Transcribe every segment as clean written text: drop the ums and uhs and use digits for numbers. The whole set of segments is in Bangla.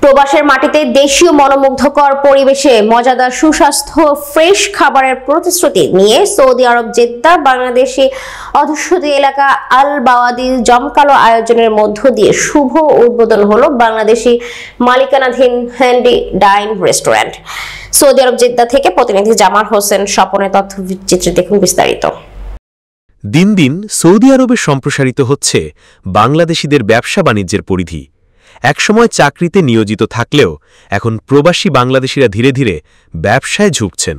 প্রবাসের মাটিতে দেশীয় মনোমুগ্ধকর পরিবেশে মজাদার সুস্বাস্থ্য ফ্রেশ খাবারের প্রতিশ্রুতি নিয়ে সৌদি আরব জেদ্দা বাংলাদেশি অধ্যুষিত এলাকা আল বাওয়াদির জমকালো আয়োজনের মধ্য দিয়ে শুভ উদ্বোধন হলো বাংলাদেশি মালিকানাধীন হ্যান্ডি ডাইন রেস্টুরেন্ট। সৌদি আরব জেদ্দা থেকে প্রতিনিধি জামাল হোসেন স্বপনের তথ্যচিত্রে দেখুন বিস্তারিত। দিন দিন সৌদি আরবে সম্প্রসারিত হচ্ছে বাংলাদেশিদের ব্যবসা বাণিজ্যের পরিধি। একসময় চাকরিতে নিয়োজিত থাকলেও এখন প্রবাসী বাংলাদেশিরা ধীরে ধীরে ব্যবসায় ঝুঁকছেন।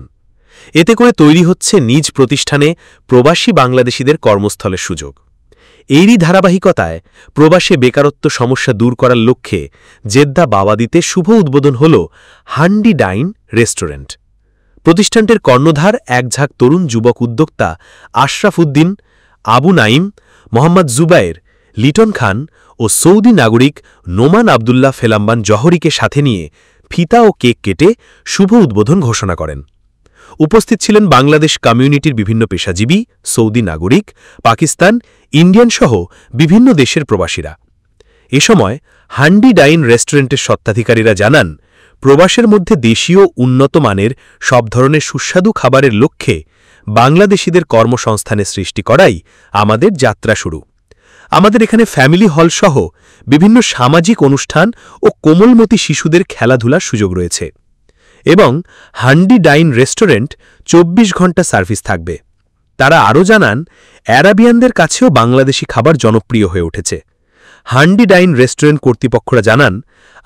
এতে করে তৈরি হচ্ছে নিজ প্রতিষ্ঠানে প্রবাসী বাংলাদেশিদের কর্মস্থলের সুযোগ। এরই ধারাবাহিকতায় প্রবাসে বেকারত্ব সমস্যা দূর করার লক্ষ্যে জেদ্দা বাওয়াদিতে শুভ উদ্বোধন হল হান্ডি ডাইন রেস্টুরেন্ট। প্রতিষ্ঠানটির কর্ণধার এক ঝাঁক তরুণ যুবক উদ্যোক্তা আশরাফ উদ্দিন, আবু নাইম, মোহাম্মদ জুবায়ের, লিটন খান ও সৌদি নাগরিক নোমান আবদুল্লাহ ফেলাম্বান জহরিকে সাথে নিয়ে ফিতা ও কেক কেটে শুভ উদ্বোধন ঘোষণা করেন। উপস্থিত ছিলেন বাংলাদেশ কমিউনিটির বিভিন্ন পেশাজীবী, সৌদি নাগরিক, পাকিস্তান, ইন্ডিয়ান সহ বিভিন্ন দেশের প্রবাসীরা। এ সময় হান্ডি ডাইন রেস্টুরেন্টের স্বত্বাধিকারীরা জানান, প্রবাসের মধ্যে দেশীয় উন্নত মানের সব ধরনের সুস্বাদু খাবারের লক্ষ্যে বাংলাদেশিদের কর্মসংস্থানের সৃষ্টি করাই আমাদের যাত্রা শুরু। আমাদের এখানে ফ্যামিলি হল সহ বিভিন্ন সামাজিক অনুষ্ঠান ও কোমলমতি শিশুদের খেলাধুলার সুযোগ রয়েছে এবং হান্ডি ডাইন রেস্টুরেন্ট ২৪ ঘণ্টা সার্ভিস থাকবে। তারা আরও জানান, অ্যারাবিয়ানদের কাছেও বাংলাদেশি খাবার জনপ্রিয় হয়ে উঠেছে। হান্ডি ডাইন রেস্টুরেন্ট কর্তৃপক্ষরা জানান,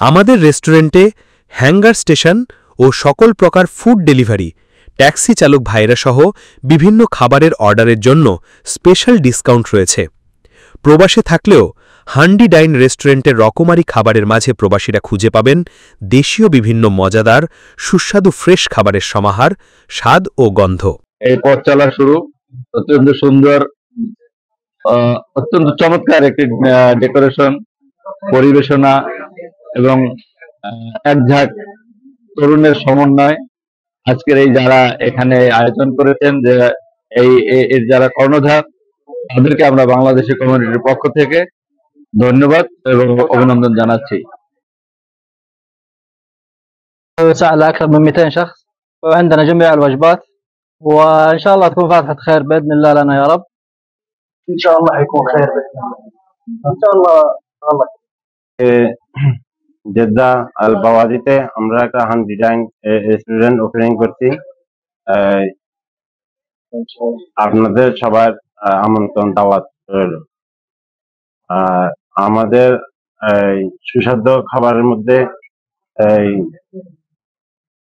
আমাদের রেস্টুরেন্টে হ্যাঙ্গার স্টেশন ও সকল প্রকার ফুড ডেলিভারি, ট্যাক্সি চালক ভাইরা সহ বিভিন্ন খাবারের অর্ডারের জন্য স্পেশাল ডিসকাউন্ট রয়েছে। প্রবাসে থাকলেও হান্ডি ডাইন রেস্টুরেন্টের রকমারি খাবারের মাঝে প্রবাসীরা খুঁজে পাবেন দেশীয় বিভিন্ন মজাদার সুস্বাদু ফ্রেশ খাবারের সমাহার, স্বাদ ও গন্ধ। এই পথ চলা শুরু অত্যন্ত সুন্দর, অত্যন্ত চমৎকার একটি ডেকোরেশন, পরিবেশনা এবং এক ঝাঁক তরুণের সমন্বয়। আজকের এই যারা এখানে আয়োজন করেছেন, যে এই যারা কর্ণধার, তাদেরকে আমরা বাংলাদেশি কমিউনিটির পক্ষ থেকে ধন্যবাদ এবং অভিনন্দন জানাচ্ছি। على أكثر من 200 شخص وعندنا جميع الوجبات، وإن شاء الله تكون فاتحة خير بإذن الله لنا يا رب. إن شاء الله حيكون خير بإذن الله. إن شاء الله. জেদ্দা আল বাওয়াদিতে আমরা একটা হান্ডি ডাইন রেস্টুরেন্ট ওপেনিং করছি। আপনাদের সবার আমন্ত্রণ, দাওয়াত রইল। আমাদের সুস্বাদু খাবারের মধ্যে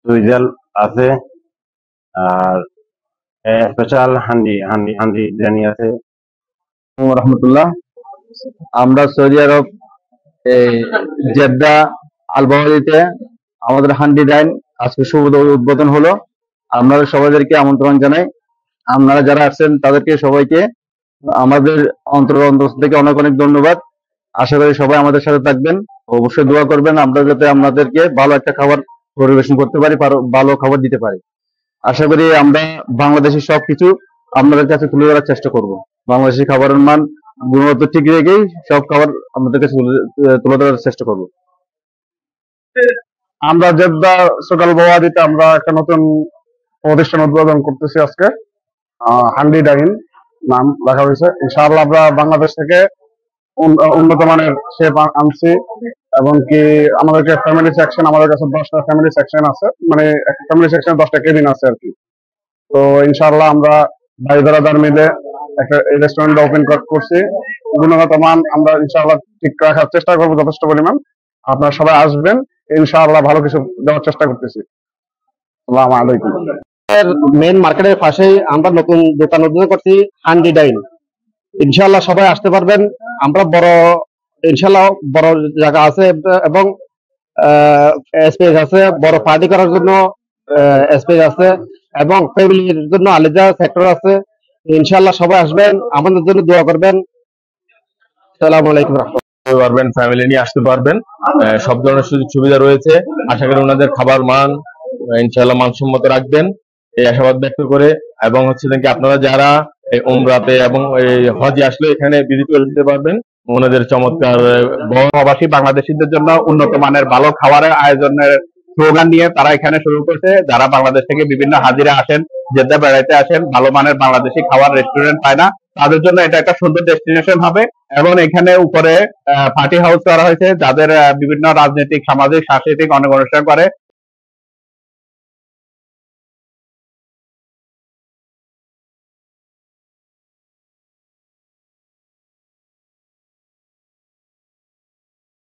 সুইজাল আছে, আর স্পেশাল হান্ডি বিরিয়ানি আছে। রহমতুল্লাহ, আমরা সৌদি আরব জেদ্দা আল বাওয়াদিতে আমাদের হান্ডি ডাইন আজকে শুভ উদ্বোধন হলো। আপনাদের সবাইকে আমন্ত্রণ জানাই। আপনারা যারা আসছেন তাদেরকে সবাইকে আমাদের অন্তর থেকে অনেক অনেক ধন্যবাদ। আশা করি সবাই আমাদের সাথে থাকবেন, অবশ্যই দোয়া করবেন আমরা যাতে আপনাদেরকে ভালো একটা খাবার পরিবেশন করতে পারি, ভালো খাবার দিতে পারি। আশা করি আমরা বাংলাদেশি সবকিছু আপনাদের কাছে তুলে ধরার চেষ্টা করব। বাংলাদেশি খাবারের মান, গুণগত ঠিক রেখেই সব খাবার আপনাদের কাছে তুলে ধরার চেষ্টা করব। আমরা জেদ্দা সকাল বাওয়াদিতে আমরা একটা নতুন প্রতিষ্ঠান উদ্বোধন করতেছি আজকে। হান্ডি ডাইন নাম রাখা হয়েছে। ইনশাআল্লাহ আমরা বাংলাদেশ থেকে উন্নত মানের শেফ আনছি, এবং কি আমাদেরকে ফ্যামিলি সেকশন, আমাদের কাছে 10টা ফ্যামিলি সেকশন আছে, মানে একটা ফ্যামিলি সেকশনে 10টা কেবিন আছে আর কি। তো ইনশাআল্লাহ আমরা ভাই বেরাদার মিলে একটা রেস্টুরেন্ট ওপেন করছি। গুণগত মান আমরা ইনশাআল্লাহ ঠিক রাখার চেষ্টা করবো যথেষ্ট পরিমাণ। আপনারা সবাই আসবেন, ইনশাআল্লাহ ভালো কিছু দেওয়ার চেষ্টা করতেছি। আসসালামু আলাইকুম। মেন মার্কেটের পাশেই আমরা নতুন দোকান উদ্বোধন করছি, হান্ডি ডাইন। ইনশাআল্লাহ সবাই আসতে পারবেন। আমরা ইনশাআল্লাহ বড় জায়গা আছে এবং স্পেস আছে, বড় পার্টি করার জন্য স্পেস আছে, এবং ফ্যামিলির জন্য আলাদা সেক্টর আছে। ইনশাআল্লাহ সবাই আসবেন, আমাদের জন্য দোয়া করবেন। আসসালামু আলাইকুম। পারবেন, ফ্যামিলি নিয়ে আসতে পারবেন, সব ধরনের সুযোগ সুবিধা রয়েছে। আশা করি ওনাদের খাবার মান ইনশাআল্লাহ মানসম্মত রাখবেন, এই আশাবাদ ব্যক্ত করে, এবং হচ্ছে আপনারা যারা উমরাতে এবং হজে আসলে এখানে ভিজিট করে দিতে পারবেন। ওনাদের চমৎকার প্রবাসী বাংলাদেশিদের জন্য উন্নত মানের ভালো খাবারের আয়োজনের স্লোগান নিয়ে তারা এখানে শুরু করছে। যারা বাংলাদেশ থেকে বিভিন্ন হাজিরা আসেন, জেদ্দা বেড়াইতে আসেন, ভালো মানের বাংলাদেশি খাবার রেস্টুরেন্ট পায় না, তাদের জন্য এটা একটা সুন্দর ডেস্টিনেশন হবে। এবং এখানে উপরে পার্টি হাউস করা হয়েছে, যাদের বিভিন্ন রাজনৈতিক, সামাজিক, সাংস্কৃতিক অনেক অনুষ্ঠান করে।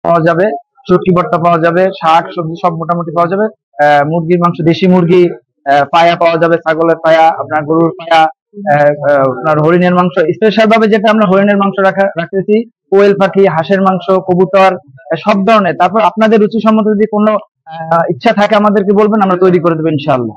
পাওয়া যাবে, শুটকি ভর্তা পাওয়া যাবে, শাক সবজি সব মোটামুটি পাওয়া যাবে। মুরগির মাংস, দেশি মুরগি, পায়া পাওয়া যাবে, ছাগলের পায়া, আপনার গরুর পায়া, আপনার হরিণের মাংস। স্পেশাল ভাবে যেটা আমরা হরিণের মাংস রাখতেছি, কোয়েল পাখি, হাঁসের মাংস, কবুতর, সব ধরনের। তারপর আপনাদের রুচি সম্মত যদি কোনো ইচ্ছা থাকে আমাদেরকে বলবেন, আমরা তৈরি করে দেবো ইনশাআল্লাহ।